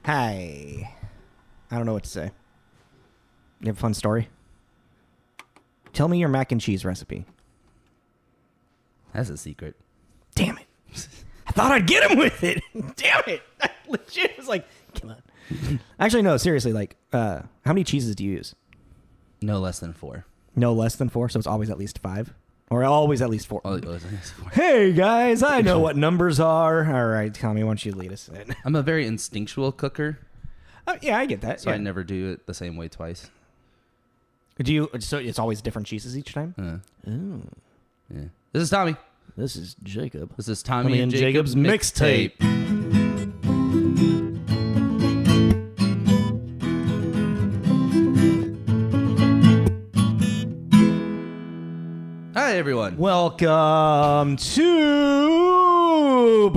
Hi. I don't know what to say. You have a fun story? Tell me your mac and cheese recipe. That's a secret. Damn it. I thought I'd get him with it. Damn it. I legit was like, come on. Actually, no, seriously, like, how many cheeses do you use? No less than 4. No less than 4, so it's always at least 5? Or always at least 4? Always at least 4. Hey, guys, I know what numbers are. All right, Tommy, why don't you lead us in? I'm a very instinctual cooker. Yeah, I get that. So yeah. I never do it the same way twice. So it's always different cheeses each time? Oh. Yeah. This is Tommy. This is Jacob. This is Tommy and Jacob's mixtape. Hi, everyone. Welcome to...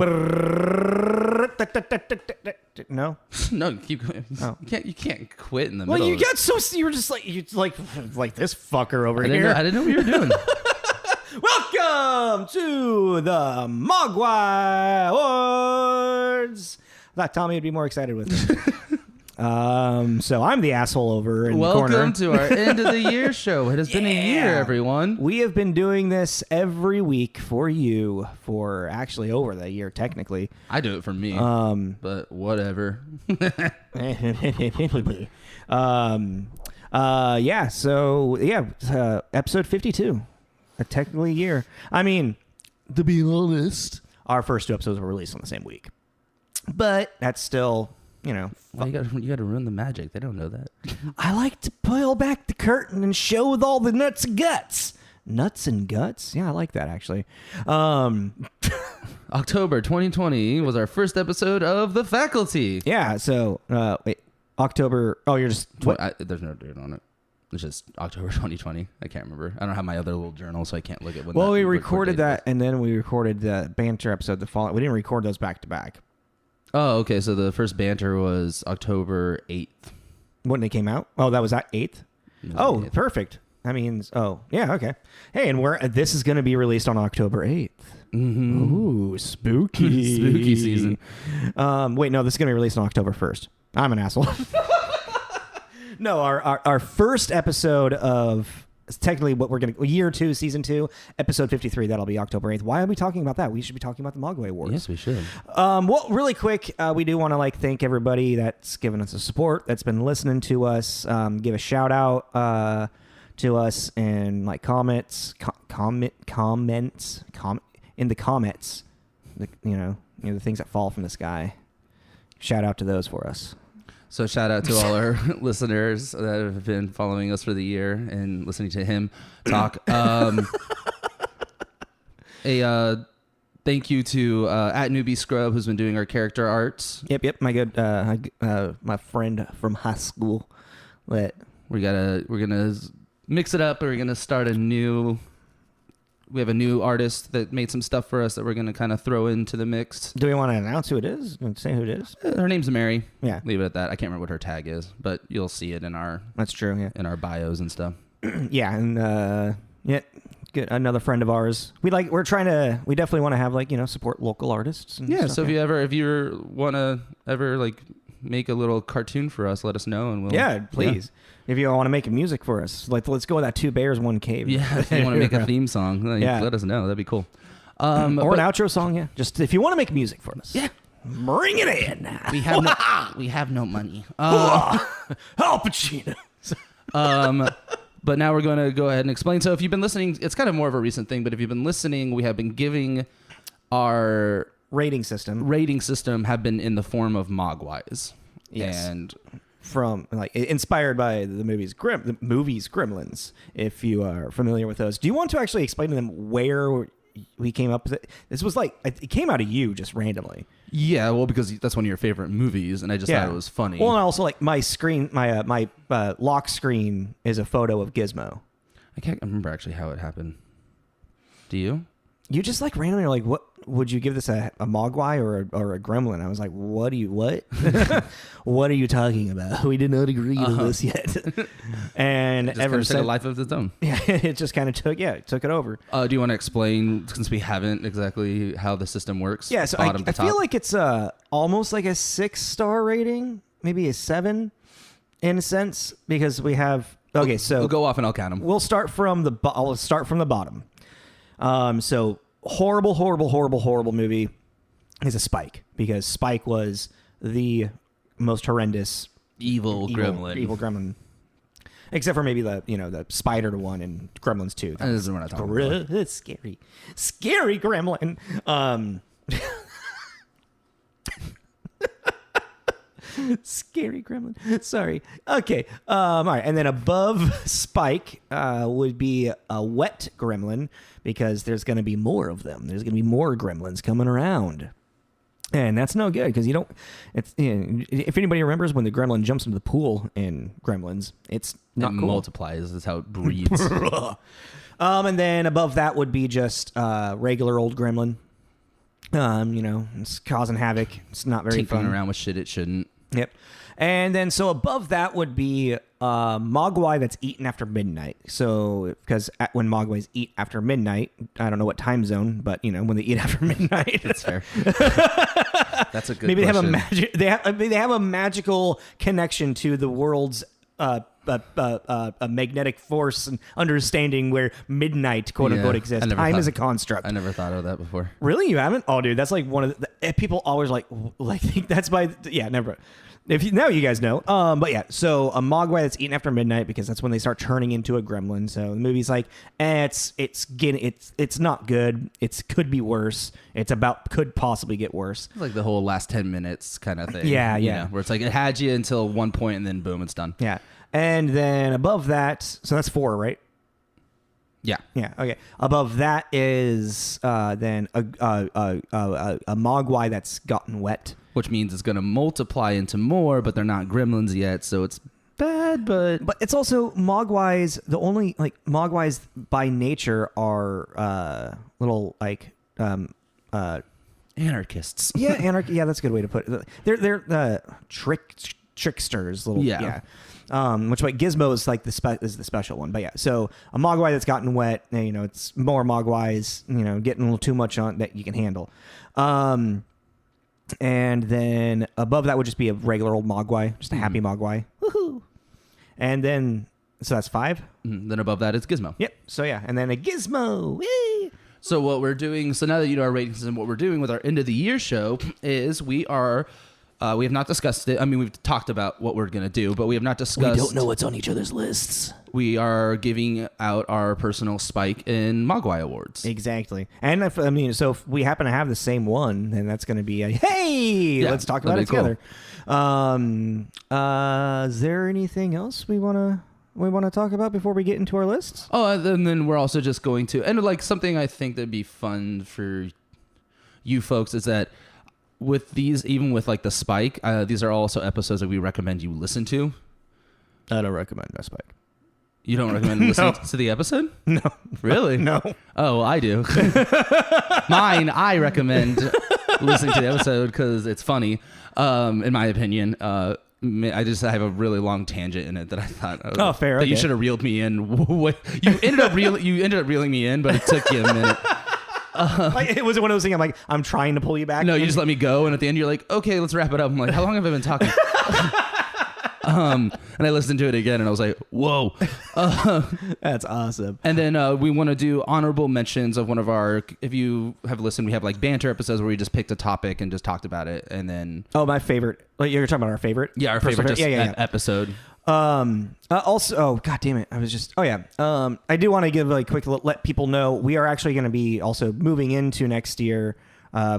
No? No, keep going. Oh. You can't quit in the Well, middle. you got so... You were just like this fucker over here. I didn't know what you were doing. Welcome to the Mogwai Awards. I thought Tommy would be more excited with me. So I'm the asshole over in the corner. Welcome to our end of the year show. It has been a year, everyone. We have been doing this every week for you for actually over the year, technically. I do it for me, but whatever. Episode 52. Technically a year. I mean, to be honest, our first 2 episodes were released on the same week. But that's still, Well, you got to ruin the magic. They don't know that. I like to peel back the curtain and show with all the nuts and guts. Nuts and guts? Yeah, I like that, actually. October 2020 was our first episode of The Faculty. Yeah, so, October... Oh, you're just... There's no date on it. It's just October 2020. I can't remember. I don't have my other little journal, so I can't look at when. Well, we recorded that, and then we recorded the banter episode the following. We didn't record those back to back. Oh, okay. So the first banter was October 8th. When they came out? Oh, that was that 8th? Oh, 8th. Perfect. That means, yeah, okay. Hey, and this is going to be released on October 8th. Mm-hmm. Ooh, spooky. Spooky season. Wait, no, this is going to be released on October 1st. I'm an asshole. No, our first episode of technically what we're going to year 2, season 2, episode 53. That'll be October 8th. Why are we talking about that? We should be talking about the Mogwai Awards. Yes, we should. Well, really quick, we do want to thank everybody that's given us the support, that's been listening to us. Give a shout out to us and comments, comments in the comments. The things that fall from the sky. Shout out to those for us. So shout out to all our listeners that have been following us for the year and listening to him talk. Thank you to at Newbie Scrub, who's been doing our character arts. Yep. My good, my friend from high school. We're gonna mix it up. We're gonna start we have a new artist that made some stuff for us that we're going to kind of throw into the mix. Do we want to announce who it is? Say who it is? Her name's Mary. Yeah. Leave it at that. I can't remember what her tag is, but you'll see it in our... That's true, yeah. In our bios and stuff. Yeah, and good. Another friend of ours. We definitely want to have support local artists. And stuff, so if you want to ever make a little cartoon for us, let us know and we'll... Yeah, please. Yeah. If you want to make music for us, let's go with that 2 bears, 1 cave. Yeah, if you want to make a theme song, let us know. That'd be cool. Or an outro song, yeah. Just if you want to make music for us. Yeah. Bring it in. We have no money. Al Pacino. But now we're going to go ahead and explain. So if you've been listening, it's kind of more of a recent thing, but if you've been listening, we have been giving our rating system have been in the form of Mogwais. Yes. And from inspired by the movies Gremlins, if you are familiar with those. Do you want to actually explain to them where we came up with it? This was it came out of you just randomly. Yeah, well, because that's one of your favorite movies, and I just thought it was funny. Well, and also my screen, my lock screen is a photo of Gizmo. I can't remember actually how it happened. Do you? you just like randomly are like, what would you give this a Mogwai or a Gremlin? I was like, what? What are you talking about? We did not agree to this yet. And ever since, a life of its own. Yeah, it just kind of took it over. Do you want to explain, since we haven't exactly how the system works? Yeah, so I feel like it's almost like a 6-star rating, maybe a 7 in a sense, because we have. Okay, so we'll go off and I'll count them. We'll start from the bottom. So horrible movie is a Spike, because Spike was the most horrendous evil gremlin, except for maybe the spider one in Gremlins 2. That isn't what I'm talking about. It's scary gremlin. Scary gremlin. Sorry. Okay. All right. And then above Spike would be a wet gremlin, because there's going to be more of them. There's going to be more gremlins coming around. And that's no good, because if anybody remembers when the gremlin jumps into the pool in Gremlins, it's not cool. Multiplies. That's how it breeds. And then above that would be just regular old gremlin. It's causing havoc. It's not very tinkering fun. Around with shit it shouldn't. Yep. And then so above that would be Mogwai that's eaten after midnight. So because when Mogwais eat after midnight, I don't know what time zone, but when they eat after midnight, that's fair. That's a good. Maybe question. they have a magical connection to the world's a magnetic force and understanding where midnight quote unquote exists. Time is a construct. I never thought of that before. Really? You haven't? Oh, dude, that's like one of the people always like think that's never. Now you guys know. But yeah, so a Mogwai that's eaten after midnight, because that's when they start turning into a gremlin. So the movie's like, it's not good. It could be worse. Could possibly get worse. It's like the whole last 10 minutes kind of thing. Yeah. Where it's like it had you until one point and then boom, it's done. Yeah. And then above that, so that's 4, right? Yeah. Yeah. Okay. Above that is then a Mogwai that's gotten wet, which means it's going to multiply into more, but they're not gremlins yet, so it's bad. But it's also Mogwais. The only Mogwais by nature are little anarchists. Yeah, anarchy. Yeah, that's a good way to put it. They're tricksters. Little yeah. Which Gizmo is like is the special one, but yeah. So a Mogwai that's gotten wet, it's more Mogwais, getting a little too much on that you can handle. And then above that would just be a regular old Mogwai, just a happy Mogwai. Woohoo! And then so that's 5. Then above that is Gizmo. Yep. So yeah, and then a Gizmo. Whee! So what we're doing. So now that you know our ratings and what we're doing with our end of the year show is we have not discussed it. I mean, we've talked about what we're going to do, but we have not discussed. We don't know what's on each other's lists. We are giving out our personal Spike in Mogwai Awards. Exactly. And if we happen to have the same one, then that's going to be let's talk about it together. Cool. Is there anything else we want to talk about before we get into our lists? Oh, and then we're also just going to, and something I think that'd be fun for you folks is that with these, even with the Spike, these are also episodes that we recommend you listen to. I don't recommend a Spike. You don't recommend listening to the episode? No. Really? No. Oh, well, I do. Mine, I recommend listening to the episode because it's funny, in my opinion. I have a really long tangent in it that I thought fair. That you should have reeled me in. You ended up reeling me in, but it took you a minute. It was one of those things. I'm trying to pull you back. No, you just let me go, and at the end, you're like, "Okay, let's wrap it up." I'm like, "How long have I been talking?" And I listened to it again, and I was like, "Whoa, that's awesome!" And then we want to do honorable mentions of one of our. If you have listened, we have banter episodes where we just picked a topic and just talked about it, and then my favorite. You're talking about our favorite? Yeah, our favorite episode. Also, god damn it, I do want to give a quick let people know we are actually going to be also moving into next year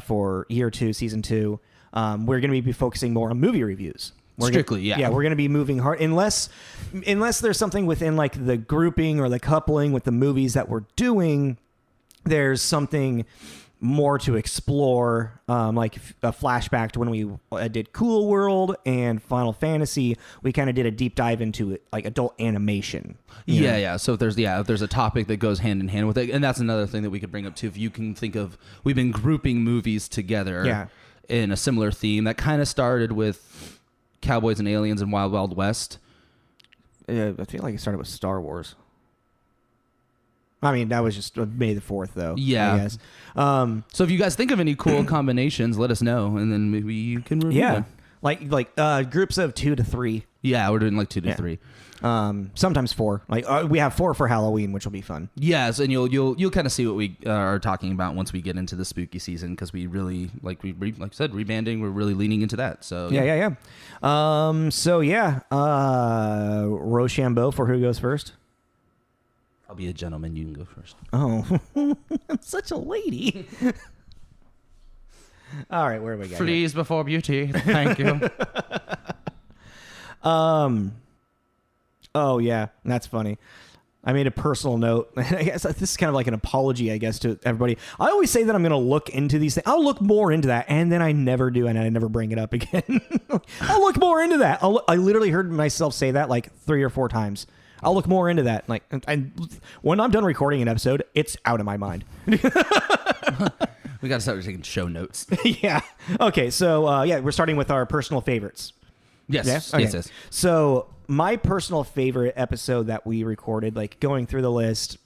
for year 2, season 2. We're going to be focusing more on movie reviews. We're going to be moving hard unless there's something within the grouping or the coupling with the movies that we're doing. There's something more to explore, like a flashback to when we did Cool World and Final Fantasy. We kind of did a deep dive into it, like adult animation. Yeah. So if there's a topic that goes hand in hand with it, and that's another thing that we could bring up too. If you can think of, we've been grouping movies together in a similar theme that kind of started with Cowboys and Aliens and Wild Wild West. I feel like it started with Star Wars. I mean, that was just May the 4th, though. Yeah. I guess. So if you guys think of any cool combinations, let us know, and then maybe you can review them. Like groups of 2 to 3. Yeah, we're doing like 2 to 3. Sometimes 4. Like we have 4 for Halloween, which will be fun. Yes, and you'll kind of see what we are talking about once we get into the spooky season, because we really like I said, rebanding. We're really leaning into that. So yeah. Rochambeau for who goes first. I'll be a gentleman. You can go first. Oh, I'm such a lady. All right, where are we going? Fleas before beauty. Thank you. Oh yeah, that's funny. I made a personal note. I guess this is kind of like an apology, I guess, to everybody. I always say that I'm going to look into these things. I'll look more into that, and then I never do, and I never bring it up again. I'll look more into that. I literally heard myself say that like 3 or 4 times. I'll look more into that. Like, when I'm done recording an episode, it's out of my mind. We got to start taking show notes. Yeah. Okay. So, we're starting with our personal favorites. Yes. Yeah? Okay. Yes. So, my personal favorite episode that we recorded, like going through the list,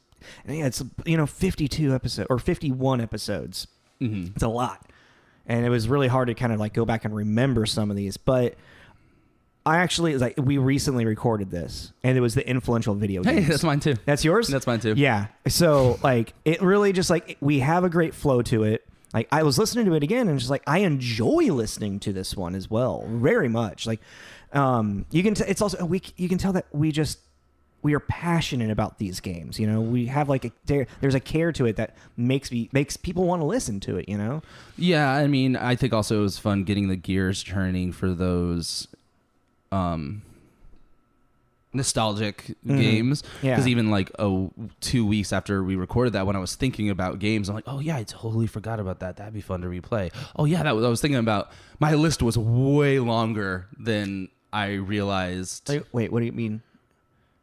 it's 52 episodes or 51 episodes. Mm-hmm. It's a lot, and it was really hard to kind of like go back and remember some of these, but. We recently recorded this, and it was the influential video games. Hey, that's mine too. That's yours? That's mine too. Yeah. So, like, it really just, like, we have a great flow to it. Like, I was listening to it again, and just, like, I enjoy listening to this one as well, very much. Like, you can it's also, you can tell that we are passionate about these games, We have, like, there's a care to it that makes people want to listen to it, Yeah, I mean, I think also it was fun getting the gears turning for those... nostalgic games, because even like 2 weeks after we recorded that, when I was thinking about games, I'm like, oh yeah, I totally forgot about that. That'd be fun to replay. Oh yeah, I was thinking about. My list was way longer than I realized. Wait, what do you mean?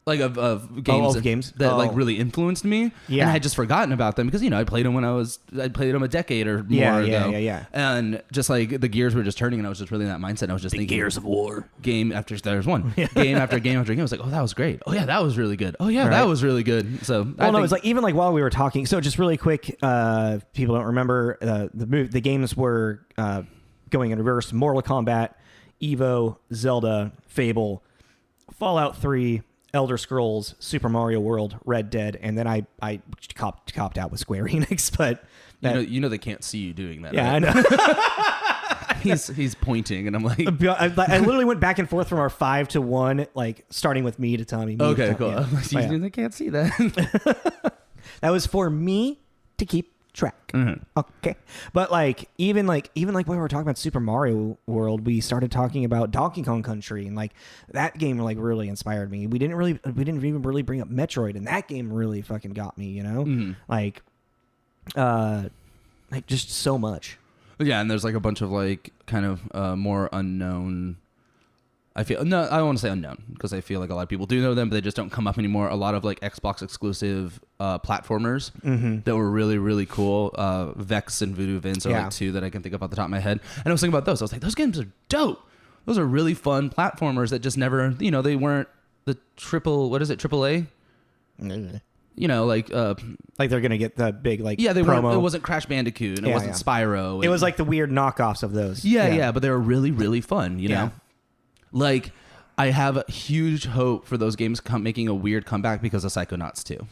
Like of games that like really influenced me, and I had just forgotten about them because I played them when I played them a decade or more ago. Yeah. And just like the gears were just turning, and I was just really in that mindset. And I was just thinking, gears of war. Game after there's one, game after game after game. I was like, oh, that was great. Oh yeah, that was really good. Oh yeah, that was really good. So it's like even like while we were talking. So just really quick, people don't remember the games were going in reverse: Mortal Kombat, Evo, Zelda, Fable, Fallout 3. Elder Scrolls, Super Mario World, Red Dead, and then I copped out with Square Enix, but they can't see you doing that. Yeah, right? I know. he's pointing, and I'm like, I literally went back and forth from our 5 to 1, like starting with me to Tommy. Okay, cool. Yeah. They can't see that. That was for me to keep track. Mm-hmm. Okay, but even when we were talking about Super Mario World, we started talking about Donkey Kong Country, and like that game like really inspired me. We didn't even really bring up Metroid, and that game really fucking got me. Mm-hmm. Like just so much. Yeah, and there's like a bunch of like kind of more unknown. I don't want to say unknown, because I feel like a lot of people do know them, but they just don't come up anymore. A lot of like Xbox exclusive platformers that were really, really cool. Vex and Voodoo Vince are like 2 that I can think of off the top of my head. And I was thinking about those. I was like, those games are dope. Those are really fun platformers that just never, they weren't the AAA? Like they're gonna get the big like they promo. weren't. It wasn't Crash Bandicoot, and it wasn't Spyro. It was like the weird knockoffs of those. Yeah, but they were really, really fun. You know. Like, I have a huge hope for those games making a weird comeback because of Psychonauts 2.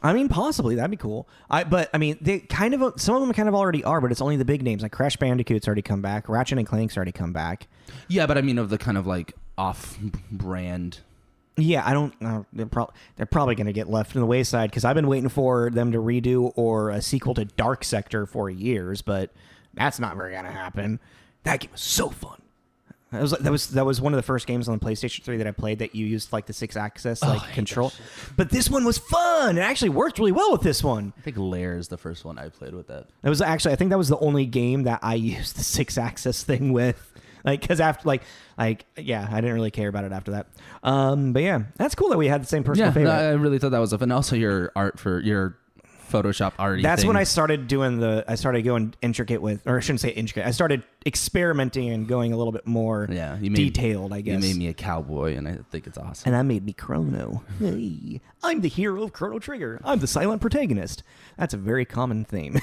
I mean, possibly. That'd be cool. But they kind of, some of them kind of already are, but it's only the big names. Like Crash Bandicoot's already come back. Ratchet and Clank's already come back. Yeah, but I mean of the kind of like off-brand. Yeah, I don't know. They're probably going to get left in the wayside, because I've been waiting for them to redo or a sequel to Dark Sector for years, but that's not very going to happen. That game was so fun. That was one of the first games on the PlayStation 3 that I played that you used like the 6-axis control. But this one was fun. It actually worked really well with this one. I think Lair is the first one I played with that. It was actually, I think that was the only game that I used the 6-axis thing with. Like, because after, yeah, I didn't really care about it after that. But yeah, that's cool that we had the same personal favorite. No, I really thought that was fun. And also your art for your Photoshop arty. That's thing. when I started going intricate with, or I shouldn't say intricate. I started experimenting and going a little bit more detailed, I guess. You made me a cowboy, and I think it's awesome. And that made me Chrono. Hey, I'm the hero of Chrono Trigger. I'm the silent protagonist. That's a very common theme.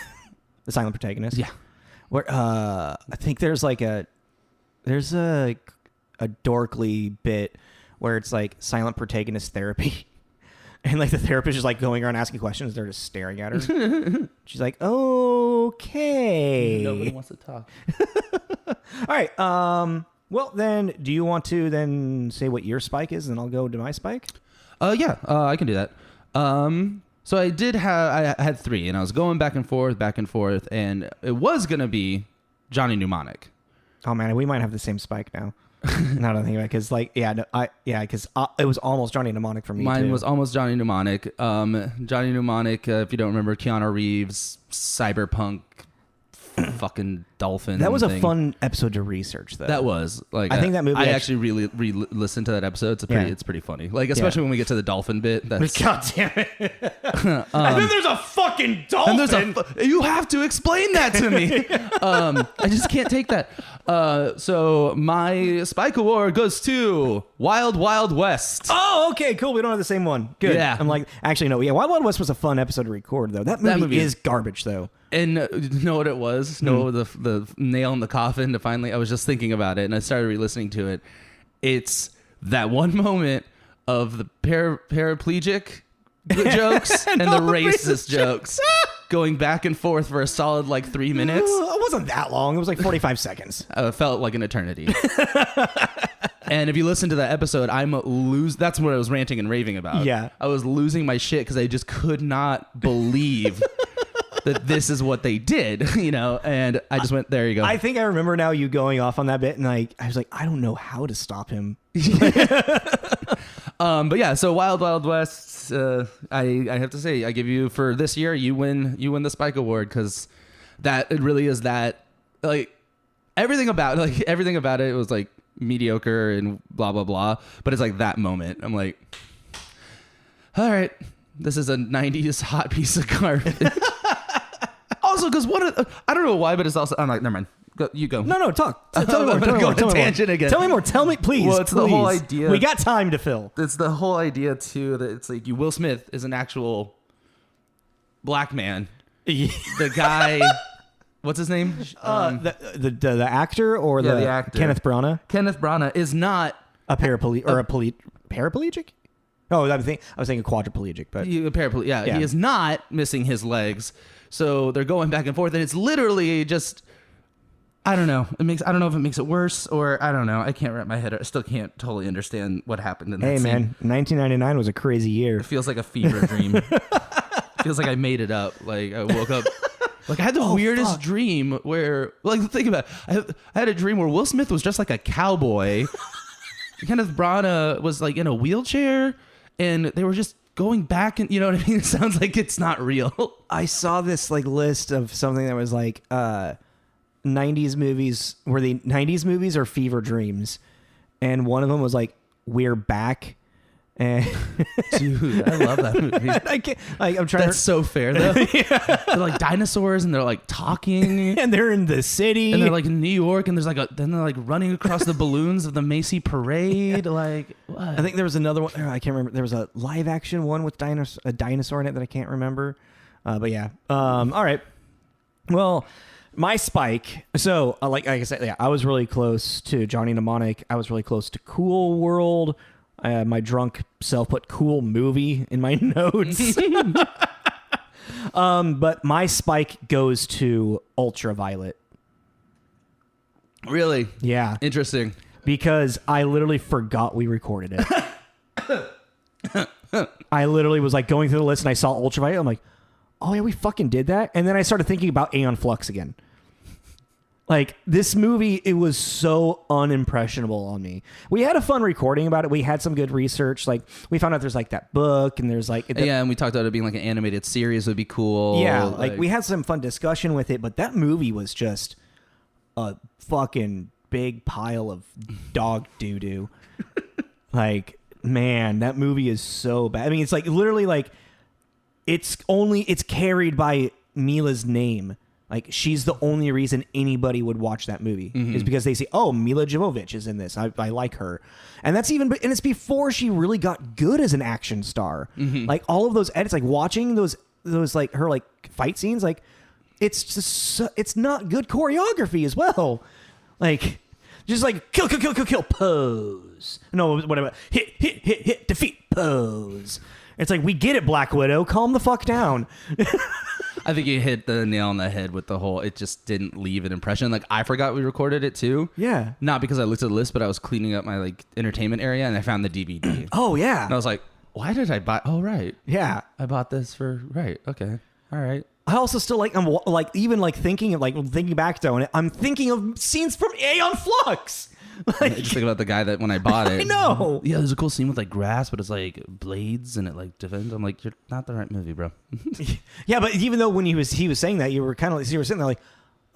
The silent protagonist. Yeah. Where I think there's a dorkly bit where it's like silent protagonist therapy. And like the therapist is like going around asking questions. They're just staring at her. She's like, okay. Nobody wants to talk. All right. Well, then, do you want to then say what your spike is, and I'll go to my spike? Yeah, I can do that. So I had 3, and I was going back and forth, and it was gonna be Johnny Mnemonic. Oh man, we might have the same spike now. Now that I think about it, because it was almost Johnny Mnemonic for me. Mine was almost Johnny Mnemonic. Johnny Mnemonic, if you don't remember, Keanu Reeves, cyberpunk, fucking dolphin. That was a fun episode to research, though. That was like I think that movie. I actually really listened to that episode. It's pretty funny. Like especially when we get to the dolphin bit. That's God damn it! And then there's a fucking dolphin. You have to explain that to me. I just can't take that. So my Spike Award goes to Wild Wild West. Oh, okay, cool. We don't have the same one. Good. Yeah. I'm like, actually, no. Yeah, Wild Wild West was a fun episode to record, though. That movie is garbage, though. And you know what it was? The nail in the coffin to finally, I was just thinking about it, and I started re-listening to it. It's that one moment of the paraplegic jokes and the racist jokes going back and forth for a solid 3 minutes. It wasn't that long. It was like 45 seconds. It felt like an eternity. And if you listen to that episode, that's what I was ranting and raving about. Yeah. I was losing my shit because I just could not believe that this is what they did, and I just went, there you go. I think I remember now you going off on that bit, and I was like, I don't know how to stop him. But yeah, so Wild Wild West, I have to say, I give you, for this year, you win the Spike Award, because it really is that, everything about it was mediocre and blah blah blah, but it's that moment. I'm like, all right, this is a 90s hot piece of garbage. Also, because I don't know why, but it's also, I'm like, never mind. You go. No, talk. Tell me more. Tell me more. Tell me, please. Well, it's the whole idea. We got time to fill. It's the whole idea too that it's Will Smith is an actual black man. The guy, what's his name? The actor or the actor. Kenneth Branagh. Kenneth Branagh is not a paraplegic. Oh, I was thinking quadriplegic, but paraplegic. Yeah, he is not missing his legs. So they're going back and forth, and it's literally just, I don't know. I don't know if it makes it worse, or I don't know. I can't wrap my head. I still can't totally understand what happened in that scene. Hey man, 1999 was a crazy year. It feels like a fever dream. It feels like I made it up. I woke up. I had the weirdest dream where, think about it. I had a dream where Will Smith was just like a cowboy. Kenneth Branagh was in a wheelchair, and they were just going back, and you know what I mean? It sounds like it's not real. I saw this list of something that was 90s movies. Were the 90s movies or fever dreams? And one of them was We're Back. And dude, I love that movie. I can't, I'm trying. That's so fair though. Yeah. They're dinosaurs, and they're talking, and they're in the city, and they're in New York, and there's then they're running across the balloons of the Macy Parade. What? I think there was another one. I can't remember. There was a live action one with a dinosaur in it that I can't remember. But yeah. All right. Well, my spike. So like I said, yeah, I was really close to Johnny Mnemonic. I was really close to Cool World. My drunk self put Cool Movie in my notes. But my spike goes to Ultraviolet. Really? Yeah. Interesting. Because I literally forgot we recorded it. I literally was going through the list and I saw Ultraviolet. I'm like, oh yeah, we fucking did that. And then I started thinking about Aeon Flux again. Like, this movie, it was so unimpressionable on me. We had a fun recording about it. We had some good research. Like, we found out there's like that book, and there's like and we talked about it being like an animated series would be cool. Yeah, like we had some fun discussion with it, but that movie was just a fucking big pile of dog doo-doo. Like, man, that movie is so bad. I mean, it's like literally like it's carried by Mila's name. Like, she's the only reason anybody would watch that movie is because they say, "Oh, Mila Jovovich is in this. I like her," and and it's before she really got good as an action star. Like, all of those edits, like watching those like her like fight scenes, like it's just it's not good choreography as well. Like, just like kill, pose. No, whatever. Hit, defeat, pose. It's like, we get it, Black Widow. Calm the fuck down. I think you hit the nail on the head with the whole, it just didn't leave an impression. Like, I forgot we recorded it too. Yeah. Not because I looked at the list, but I was cleaning up my like entertainment area and I found the DVD. Oh, yeah. And I was like, why did I buy? Oh, right. Yeah. I bought this for, right. Okay. All right. I also still like, I'm like, even like thinking back though, and I'm thinking of scenes from Aeon Flux. Like, just think about the guy that when I bought it. I know. Yeah, there's a cool scene with like grass, but it's like blades and it like defends. I'm like, you're not the right movie, bro. Yeah, but even though when he was saying that, you were kind of, you were sitting there like,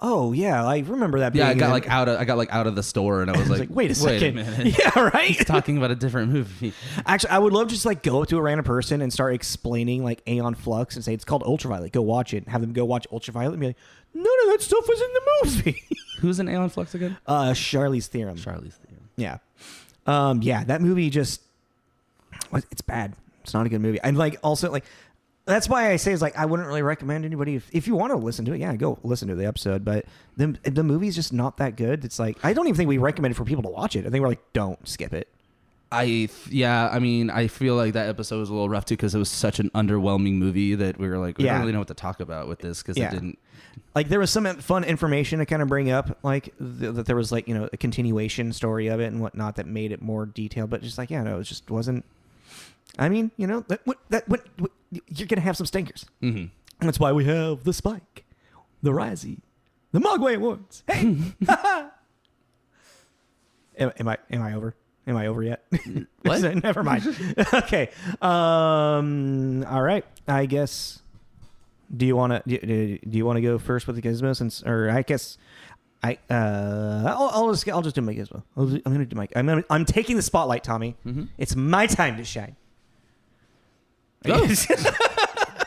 oh yeah, I remember that. Yeah, being I got out of the store and I was like, wait a second. Wait a minute. Yeah, right. He's talking about a different movie. Actually, I would love to just like go up to a random person and start explaining like Aeon Flux and say it's called Ultraviolet. Go watch it. And have them go watch Ultraviolet and be like, none of that stuff was in the movie. Who's in Aeon Flux again? Charlize Theron. Yeah. Yeah, that movie just, it's bad. It's not a good movie. And like, also like, that's why I say it's like, I wouldn't really recommend anybody if you want to listen to it. Yeah, go listen to the episode. But the movie's just not that good. It's like, I don't even think we recommended for people to watch it. I think we're like, don't skip it. I mean, I feel like that episode was a little rough too because it was such an underwhelming movie that we were like, we don't really know what to talk about with this because it didn't. Like, there was some fun information to kind of bring up, like that there was like, you know, a continuation story of it and whatnot that made it more detailed. But just like, yeah, no, it just wasn't. I mean, you know, you're gonna have some stinkers. Mm-hmm. That's why we have the Spike, the Razzie, the Mogwai Awards. Hey, am I over? Am I over yet? What? Never mind. Okay. All right. I guess. Do you want to go first with the Gizmo? Since, or I guess, I'll just do my Gizmo. I'm gonna do my. I'm taking the spotlight, Tommy. Mm-hmm. It's my time to shine. Go.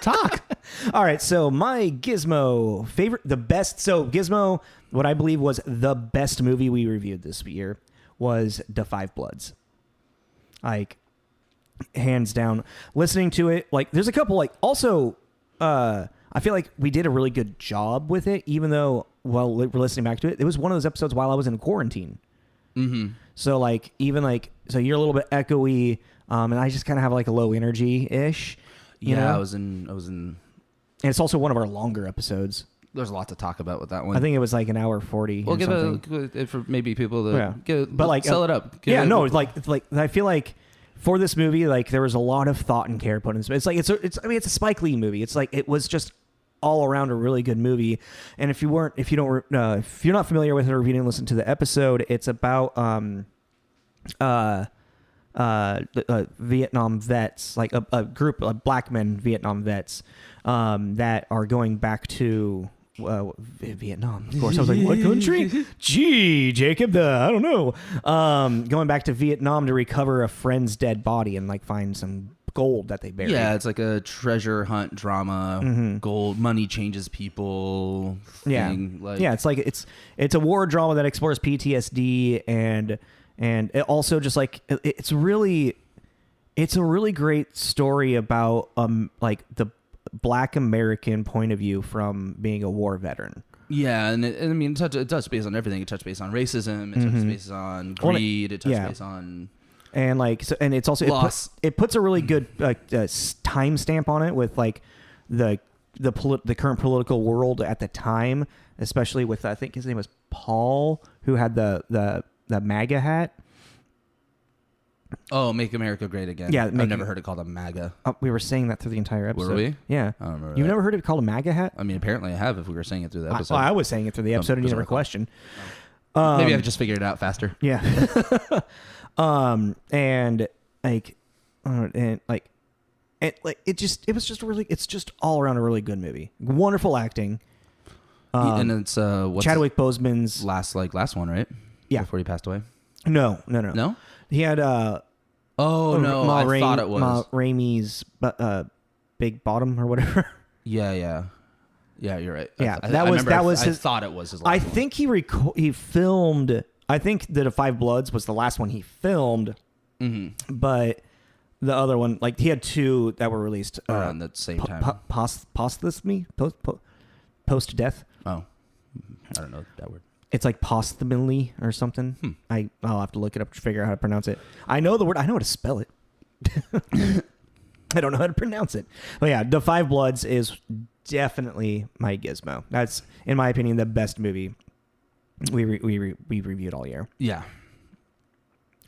Talk. All right. So my Gizmo favorite, the best. So Gizmo, what I believe was the best movie we reviewed this year was Da 5 Bloods. Like, hands down. Listening to it, like, there's a couple, like, also, I feel like we did a really good job with it, even though, while we're listening back to it, it was one of those episodes while I was in quarantine. Mm-hmm. So, like, even, like, so you're a little bit echoey, and I just kind of have, like, a low energy-ish. You know? I was in. And it's also one of our longer episodes. There's a lot to talk about with that one. I think it was like an hour 40. We'll give something. it for maybe people to give, but like sell it up. Like I feel like for this movie, like there was a lot of thought and care put into it. It's like it's a Spike Lee movie. It's like it was just all around a really good movie. And if you're not familiar with it or if you didn't listen to the episode, it's about Vietnam vets, like a group of black men, Vietnam vets, that are going back to Vietnam. Of course, I was like, what country? Gee, Jacob, I don't know. Going back to Vietnam to recover a friend's dead body and like find some gold that they buried. Yeah, it's like a treasure hunt drama. Mm-hmm. Gold, money changes people. Thing. Yeah, it's like it's a war drama that explores PTSD and it also just like it's a really great story about like the Black American point of view from being a war veteran. Yeah, and I mean it touches base on everything. It touches base on racism. It touches base on greed. It touches base on and like so, and it's also loss. It puts a really good time stamp on it with like the current political world at the time, especially with I think his name was Paul, who had the MAGA hat. Oh, Make America Great Again. Yeah, I've never heard it called a MAGA. We were saying that through the entire episode. Were we? Yeah. I don't remember. You've that. never heard it called a MAGA hat? I mean, apparently I have if we were saying it through the episode. I was saying it through the episode and you never questioned. Maybe I've just figured it out faster. Yeah. And like, it's just all around a really good movie. Wonderful acting. And it's what's Chadwick Boseman's last one, right? Yeah. Before he passed away. No. No. He had Oh no! I thought it was Ma Raimi's Big Bottom or whatever. Yeah. You're right. Yeah, I thought it was his last I one. think he filmed. I think the Five Bloods was the last one he filmed. Mm-hmm. But the other one, like he had two that were released around the same time. Posthumously, post death. Oh, I don't know that word. It's like posthumously or something. I'll have to look it up to figure out how to pronounce it. I know the word. I know how to spell it. I don't know how to pronounce it. But yeah, The Five Bloods is definitely my Gizmo. That's, in my opinion, the best movie we reviewed all year. Yeah.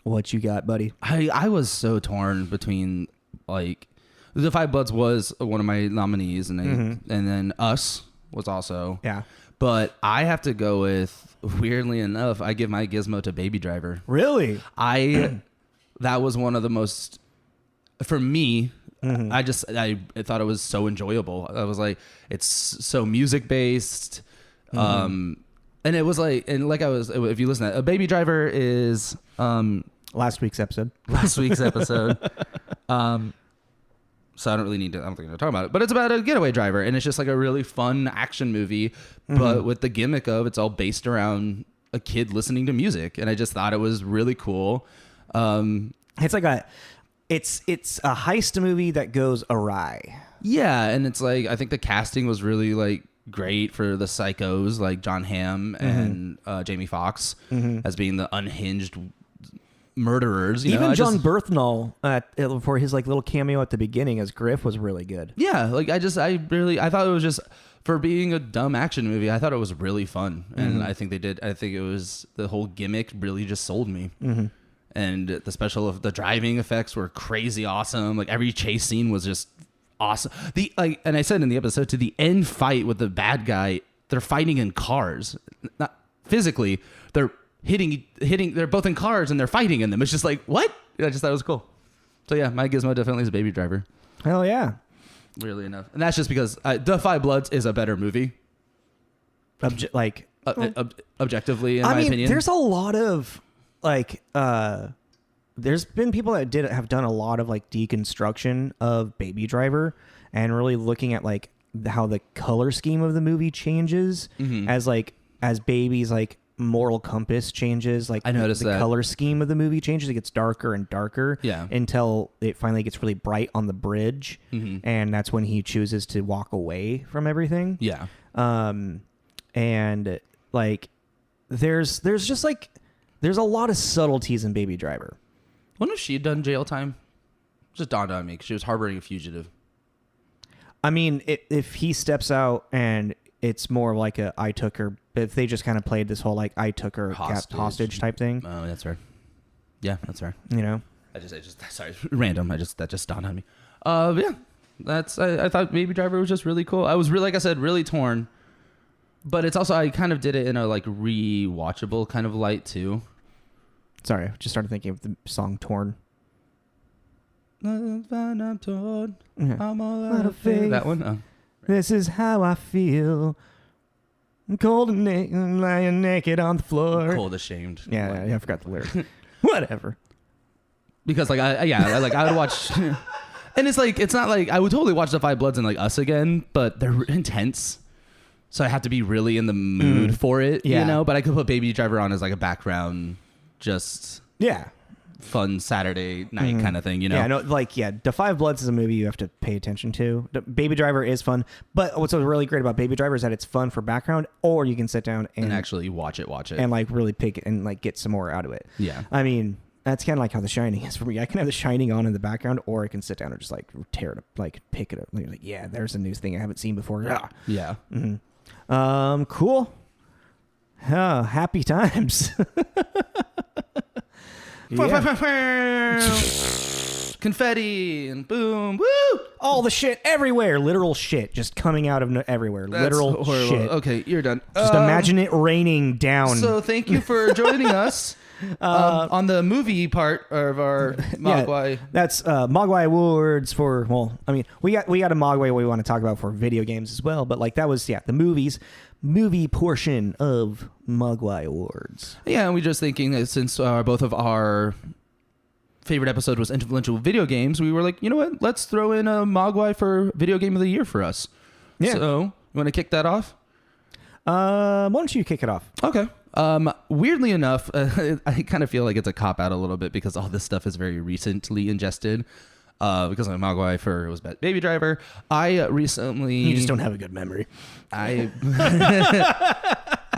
What you got, buddy? I was so torn between, like, The Five Bloods was one of my nominees, and then Us was also. Yeah. But I have to go with, weirdly enough, I give my Gizmo to Baby Driver. Really? That was one of the most, for me, I thought it was so enjoyable. I was like, it's so music based. And it was like, if you listen to Baby Driver is, last week's episode. So I don't think I'm going to talk about it, but it's about a getaway driver, and it's just like a really fun action movie, but with the gimmick of it's all based around a kid listening to music. And I just thought it was really cool. It's like it's a heist movie that goes awry. Yeah. And it's like, I think the casting was really like great for the psychos, like John Hamm and Jamie Foxx as being the unhinged murderers. Even John Berthnall for his like little cameo at the beginning as Griff was really good. Yeah, like I thought it was just, for being a dumb action movie, I thought it was really fun, and I think it was, the whole gimmick really just sold me. And the driving effects were crazy awesome. Like every chase scene was just awesome. And I said in the episode, to the end fight with the bad guy, they're fighting in cars, not physically. They're hitting. They're both in cars and they're fighting in them. It's just like, what? I just thought it was cool. So yeah, my Gizmo definitely is a Baby Driver. Hell yeah. Weirdly enough. And that's just because The Five Bloods is a better movie. Objectively, in my opinion. There's a lot of like there's been people that have done a lot of like deconstruction of Baby Driver and really looking at like how the color scheme of the movie changes as Baby's like moral compass changes. Like I noticed the color scheme of the movie changes. It gets darker and darker until it finally gets really bright on the bridge, and that's when he chooses to walk away from everything. Yeah. And like there's just like there's a lot of subtleties in Baby Driver. Wonder if she had done jail time. It just dawned on me because she was harboring a fugitive. I mean, if he steps out and it's more like I took her, if they just kind of played this whole like I took her hostage type thing. Oh, that's fair. Yeah, that's fair. You know, I just sorry, random. That just dawned on me. Yeah, I thought Baby Driver was just really cool. I was really, like I said, really torn, but it's also, I kind of did it in a like rewatchable kind of light too. Sorry, I just started thinking of the song "Torn." I'm torn. Yeah. I'm all out of faith. That one. Oh. This is how I feel. I'm cold and naked, lying naked on the floor. Cold, ashamed. Yeah, I forgot the lyrics. Whatever. Because like I would watch, and it's like, it's not like I would totally watch The Five Bloods and like Us again, but they're intense, so I have to be really in the mood for it, you know. But I could put Baby Driver on as like a background, just fun Saturday night kind of thing, you know? Yeah, no, like, The Five Bloods is a movie you have to pay attention to. Baby Driver is fun, but what's really great about Baby Driver is that it's fun for background, or you can sit down and actually watch it. And, like, really pick it and, like, get some more out of it. Yeah. I mean, that's kind of like how The Shining is for me. I can have The Shining on in the background, or I can sit down and just, like, tear it up, like, pick it up. Like, yeah, there's a new thing I haven't seen before. Yeah. Mm-hmm. Cool. Happy times. Confetti and boom, woo! All the shit everywhere. Literal shit just coming out of everywhere. That's Literal horrible. shit. Okay, you're done. Just imagine it raining down. So thank you for joining us on the movie part of our Mogwai. Yeah, that's Mogwai Awards for, well, I mean, we got a Mogwai we want to talk about for video games as well, but like that was, the movie portion of Mogwai Awards. Yeah, and we're just thinking that since both of our favorite episode was influential video games, we were like, you know what? Let's throw in a Mogwai for video game of the year for us. Yeah. So, you want to kick that off? Why don't you kick it off? Okay. Weirdly enough, I kind of feel like it's a cop-out a little bit because all this stuff is very recently ingested. Because I'm a Mogwai for it was Baby Driver. I recently... You just don't have a good memory. I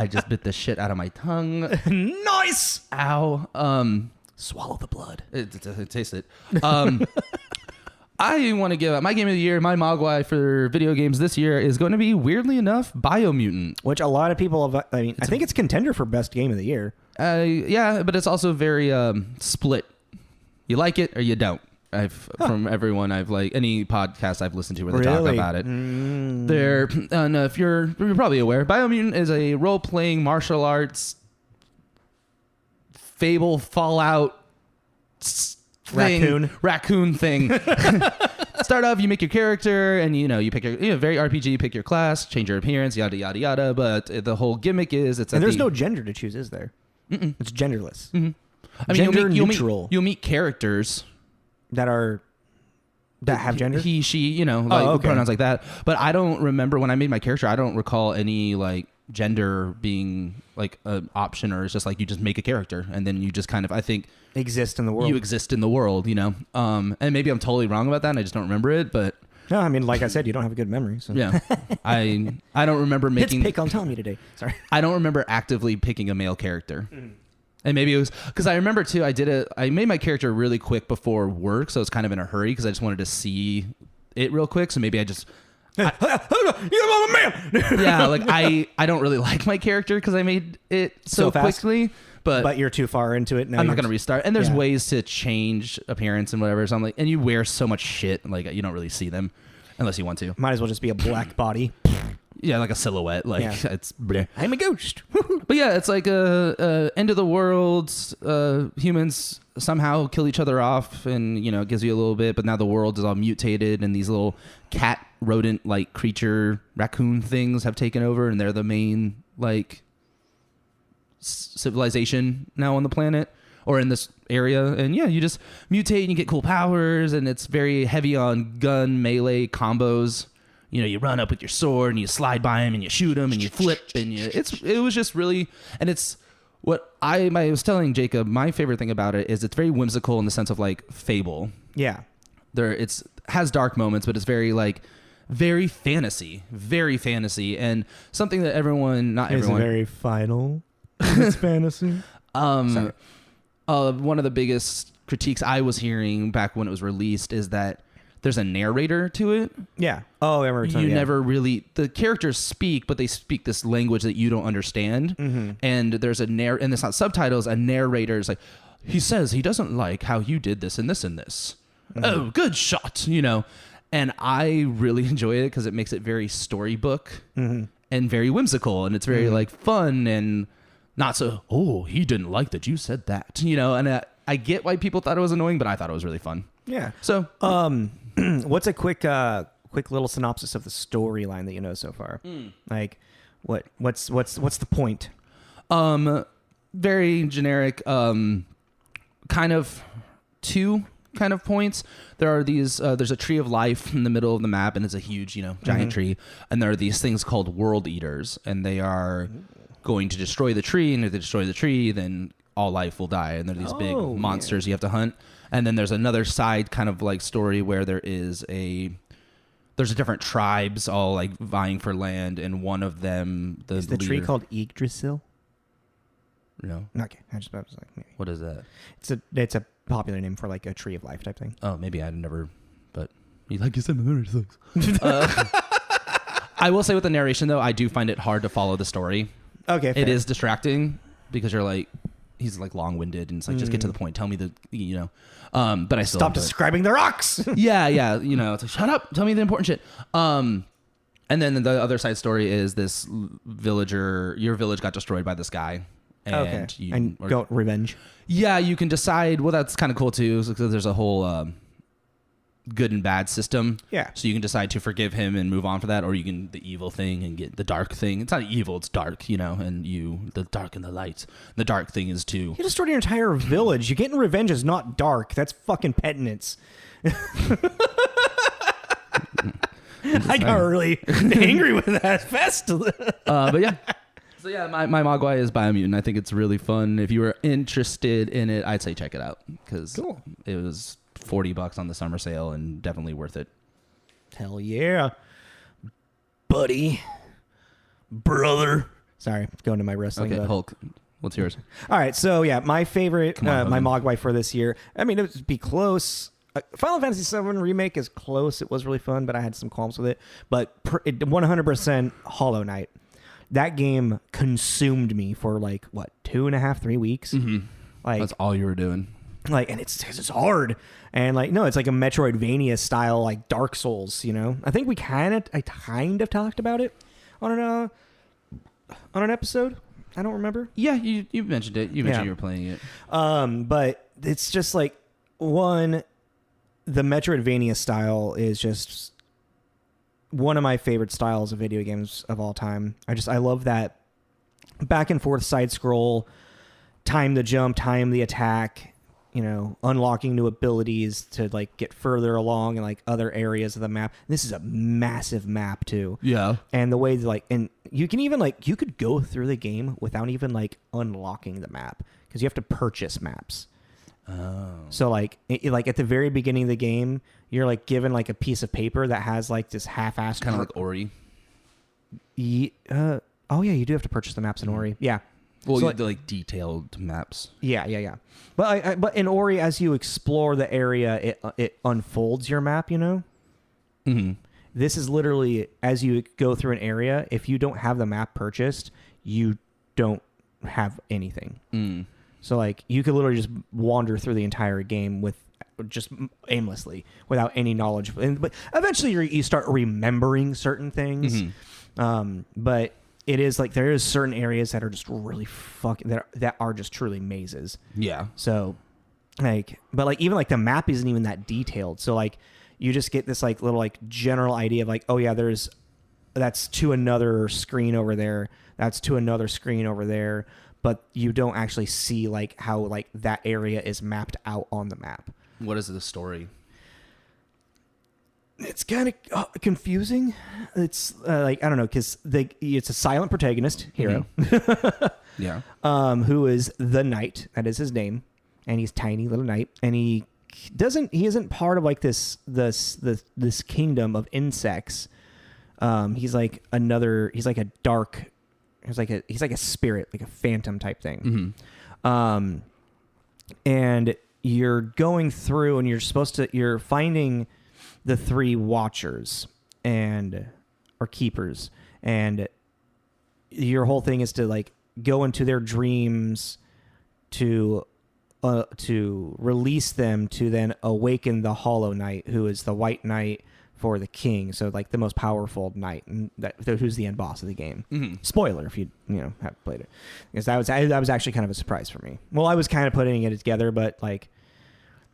just bit the shit out of my tongue. Nice! Ow. Swallow the blood. Taste it. I want to give out my game of the year. My Mogwai for video games this year is going to be, weirdly enough, Biomutant. Which a lot of people have... I mean, I think it's contender for best game of the year. Yeah, but it's also very split. You like it or you don't. From everyone I've like any podcast I've listened to where they talk about it. They're if you're probably aware, Biomutant is a role-playing martial arts Fable Fallout raccoon thing. Start off, you make your character, and you pick your very RPG. Pick your class, change your appearance, yada yada yada. But the whole gimmick is and there's no gender to choose, is there? Mm-mm. It's genderless. Mm-hmm. I mean, gender neutral. You'll meet characters that have gender. He, she, okay. pronouns like that. But I don't remember when I made my character. I don't recall any like gender being like an option, or it's just like you just make a character and then you just kind of, I think, exist in the world. You exist in the world, and maybe I'm totally wrong about that and I just don't remember it, but no, I mean, like I said, you don't have a good memory. So. Yeah, I don't remember making. It's pick on Tommy today. Sorry, I don't remember actively picking a male character, and maybe it was because I remember too. I made my character really quick before work, so I was kind of in a hurry because I just wanted to see it real quick. So maybe I just. You're a man. Yeah, like I don't really like my character because I made it so quickly. But you're too far into it now. I'm not going to restart. And there's ways to change appearance and whatever. So I'm like, and you wear so much shit, like you don't really see them unless you want to. Might as well just be a black body. Yeah, like a silhouette. Like it's. Bleh. I'm a ghost. But yeah, it's like end of the world. Humans somehow kill each other off, and it gives you a little bit. But now the world is all mutated, and these little cat rodent like creature raccoon things have taken over, and they're the main like civilization now on the planet or in this area. And yeah, you just mutate and you get cool powers, and it's very heavy on gun melee combos. You run up with your sword and you slide by him and you shoot him and you flip and it was just really, and it's what I was telling Jacob, my favorite thing about it is it's very whimsical in the sense of like Fable. Yeah. It's has dark moments, but it's very like very fantasy, and something that not everyone. It's very final. It's fantasy. One of the biggest critiques I was hearing back when it was released is that there's a narrator to it. Yeah. Oh, I remember. You never really, the characters speak, but they speak this language that you don't understand. Mm-hmm. And there's and it's not subtitles. A narrator is like, he says he doesn't like how you did this and this and this. Mm-hmm. Oh, good shot. And I really enjoy it because it makes it very storybook and very whimsical, and it's very like fun and not so. Oh, he didn't like that you said that. And I get why people thought it was annoying, but I thought it was really fun. Yeah. So, what's a quick little synopsis of the storyline that you know so far? Like, what's the point? Very generic. Kind of two kind of points. There are these. There's a tree of life in the middle of the map, and it's a huge, giant tree. And there are these things called world eaters, and they are going to destroy the tree. And if they destroy the tree, then all life will die. And they're these big monsters you have to hunt. And then there's another side kind of like story where there's different tribes all like vying for land, and one of them is the tree called Yggdrasil? No. Okay, I was like, maybe. What is that? It's a popular name for like a tree of life type thing. Oh, maybe I'd never, but you said memory sucks. I will say with the narration though, I do find it hard to follow the story. Okay, fair. It is distracting because you're like, he's like long-winded and it's like, just get to the point. Tell me but I still Stop describing the rocks. yeah. It's like, shut up. Tell me the important shit. And then the other side story is this villager. Your village got destroyed by this guy. And go revenge. Yeah, you can decide. Well, that's kind of cool too. So there's a whole good and bad system. Yeah. So you can decide to forgive him and move on for that, or you can the evil thing and get the dark thing. It's not evil, it's dark, and the dark and the light. The dark thing is to You destroyed your entire village. You getting revenge is not dark. That's fucking penitence. I got really angry with that fest. But yeah. So yeah, my Mogwai is Biomutant. I think it's really fun. If you were interested in it, I'd say check it out because it was $40 on the summer sale and definitely worth it. Hell yeah, buddy, brother. Sorry, going to my wrestling. Okay, Hulk. What's yours? All right, so yeah, my favorite, my Mogwai for this year. I mean, it would be close. Final Fantasy VII Remake is close. It was really fun, but I had some qualms with it. But 100% Hollow Knight. That game consumed me for 2.5, 3 weeks. Mm-hmm. That's all you were doing. And it's hard. And no, it's like a Metroidvania style, Dark Souls, I think I kind of talked about it on an episode. I don't remember. Yeah, you mentioned it. You mentioned you were playing it. But it's just one, the Metroidvania style is just one of my favorite styles of video games of all time. I love that back and forth side scroll, time the jump, time the attack, unlocking new abilities to get further along in other areas of the map. This is a massive map too. Yeah. And the way and you can even you could go through the game without even unlocking the map because you have to purchase maps. Oh. So at the very beginning of the game, you're given a piece of paper that has this half-assed kind of like Ori. Oh yeah, you do have to purchase the maps in Ori. Yeah. Well, so the detailed maps. Yeah. But in Ori, as you explore the area, it unfolds your map. Mm-hmm. This is literally as you go through an area. If you don't have the map purchased, you don't have anything. Mm. So you could literally just wander through the entire game with just aimlessly without any knowledge. But eventually you start remembering certain things. Mm-hmm. But it is there is certain areas that are just really fucking that are just truly mazes. Yeah. So but even the map isn't even that detailed. So you just get this little general idea of oh yeah, that's to another screen over there. That's to another screen over there. But you don't actually see how that area is mapped out on the map. What is the story? It's kind of confusing. It's I don't know because it's a silent protagonist hero. Mm-hmm. Yeah. Who is the knight? That is his name, and he's tiny little knight, and he isn't part of this kingdom of insects. He's he's like a dark. He's like a spirit, like a phantom type thing. Mm-hmm. And you're going through and you're finding the 3 watchers or keepers. And your whole thing is to go into their dreams to release them to then awaken the Hollow Knight, who is the White Knight for the king, so the most powerful knight, and who's the end boss of the game. Mm-hmm. Spoiler if you haven't played it, because that was actually kind of a surprise for me. Well, I was kind of putting it together, but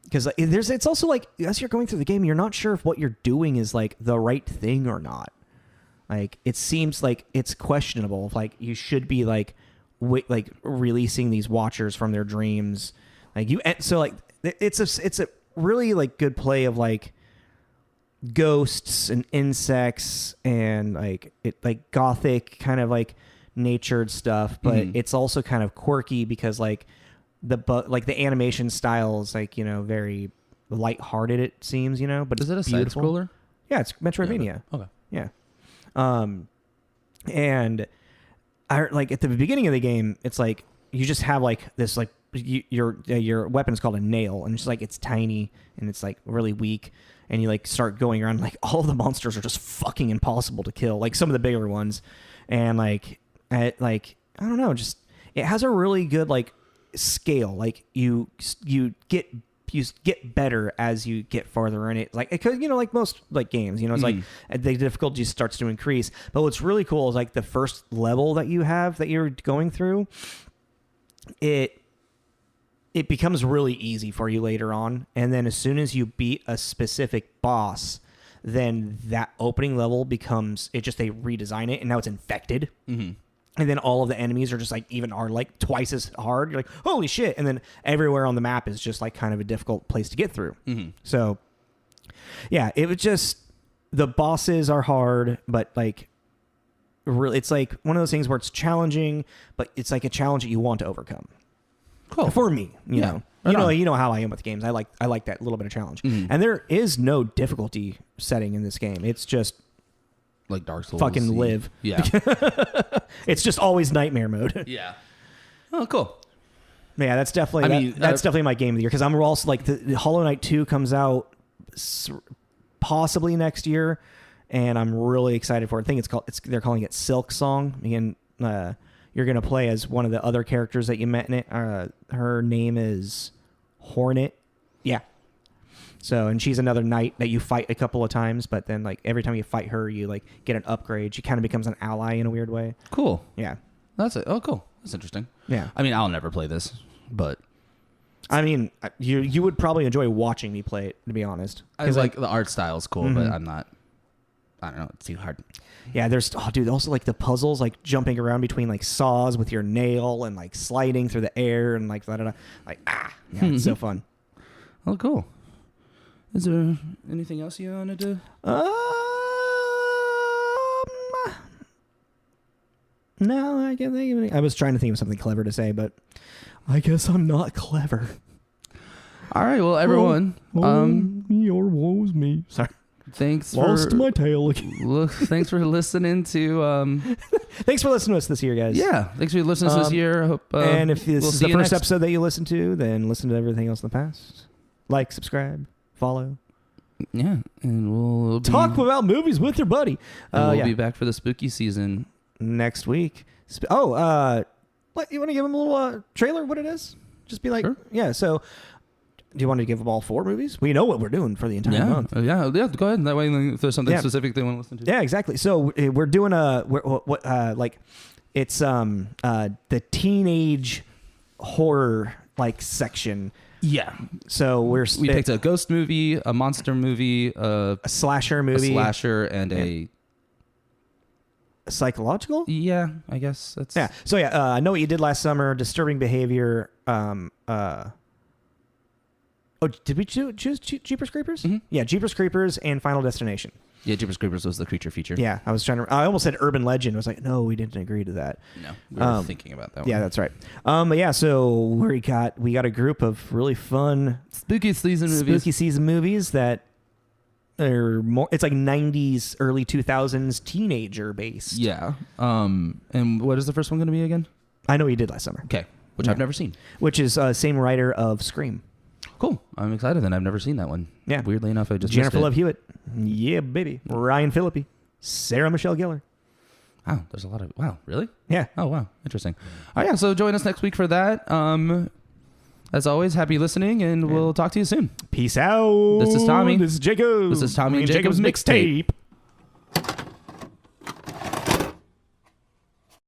because it's also as you're going through the game, you're not sure if what you're doing is the right thing or not. It seems it's questionable. If you should be releasing these watchers from their dreams, it's a really good play of ghosts and insects and gothic kind of natured stuff, but Mm-hmm. it's also kind of quirky because the animation style is very lighthearted, it seems, but is it a beautiful. side scroller? Yeah, it's Metroidvania. Yeah, okay. Yeah. And I at the beginning of the game, it's you just have this your weapon is called a nail, and it's it's tiny and it's really weak, and you start going around all of the monsters are just fucking impossible to kill, some of the bigger ones, and I don't know, just it has a really good scale. Like you get better as you get farther in it. Like, because like most like games, it's like the difficulty starts to increase. But what's really cool is like the first level that you have that you're going through, it becomes really easy for you later on. And then as soon as you beat a specific boss, then that opening level becomes, they redesign it and now it's infected. Mm-hmm. And then all of the enemies are just like twice as hard. You're like, holy shit. And then everywhere on the map is just like kind of a difficult place to get through. Mm-hmm. So yeah, it was just, the bosses are hard, but like really, it's like one of those things where it's challenging, but it's like a challenge that you want to overcome. Cool. For me, you know how I am with games. I like that little bit of challenge. Mm-hmm. And there is no difficulty setting in this game. It's just like Dark Souls. Fucking live. Yeah. It's just always nightmare mode. Yeah. Oh, cool. Yeah, that's definitely that's definitely my game of the year, because I'm also like the Hollow Knight 2 comes out possibly next year, and I'm really excited for it. I think they're calling it Silk Song. Again, you're gonna play as one of the other characters that you met in it. Her name is Hornet. Yeah. So, and she's another knight that you fight a couple of times, but then like every time you fight her, you like get an upgrade. She kind of becomes an ally in a weird way. Cool. Yeah. That's it. Oh, cool. That's interesting. Yeah. I mean, I'll never play this, but I mean, you would probably enjoy watching me play it, to be honest. I like the art style is cool, mm-hmm. but I don't know. It's too hard. Yeah, there's also like the puzzles, like jumping around between like saws with your nail and like sliding through the air and like yeah, it's so fun. Oh, cool. Is there anything else you want to do? No, I can't think of anything. I was trying to think of something clever to say, but I guess I'm not clever. All right, well, everyone, me or woe's me. Sorry. Thanks Lost for my tail again. Thanks for listening to. Thanks for listening to us this year, guys. Yeah, thanks for listening to us this year. I hope. And if this is the first episode that you listen to, then listen to everything else in the past. Like, subscribe, follow. Yeah, and we'll talk about movies with your buddy. We'll be back for the spooky season next week. What you want to give them a little trailer? What it is? Just be like, sure. Yeah. So. Do you want to give them all 4 movies? We know what we're doing for the entire month. Yeah, go ahead. That way, if there's something specific they want to listen to. Yeah, exactly. So we're doing it's the teenage horror like section. Yeah. So we picked a ghost movie, a monster movie, a slasher movie, and a psychological. Yeah, I guess that's. Yeah. So I Know What You Did Last Summer, Disturbing Behavior. Did we choose Jeepers Creepers? Mm-hmm. Yeah, Jeepers Creepers and Final Destination. Yeah, Jeepers Creepers was the creature feature. Yeah, I almost said Urban Legend. I was like, no, we didn't agree to that. No, we were thinking about that one. Yeah, that's right. But yeah, so we got a group of really fun spooky season movies that are more. It's like 90s, early 2000s teenager based. Yeah. And what is the first one going to be again? I Know What You Did Last Summer. Okay, which I've never seen. Which is same writer of Scream. Cool. I'm excited then. I've never seen that one. Yeah. Weirdly enough, I just Jennifer Love Hewitt. Yeah, baby. Ryan Phillippe. Sarah Michelle Gellar. Wow. There's a lot of... Wow. Really? Yeah. Oh, wow. Interesting. All right. Yeah. So join us next week for that. As always, happy listening, and we'll talk to you soon. Peace out. This is Tommy. This is Jacob. This is Tommy and Jacob's Mixtape.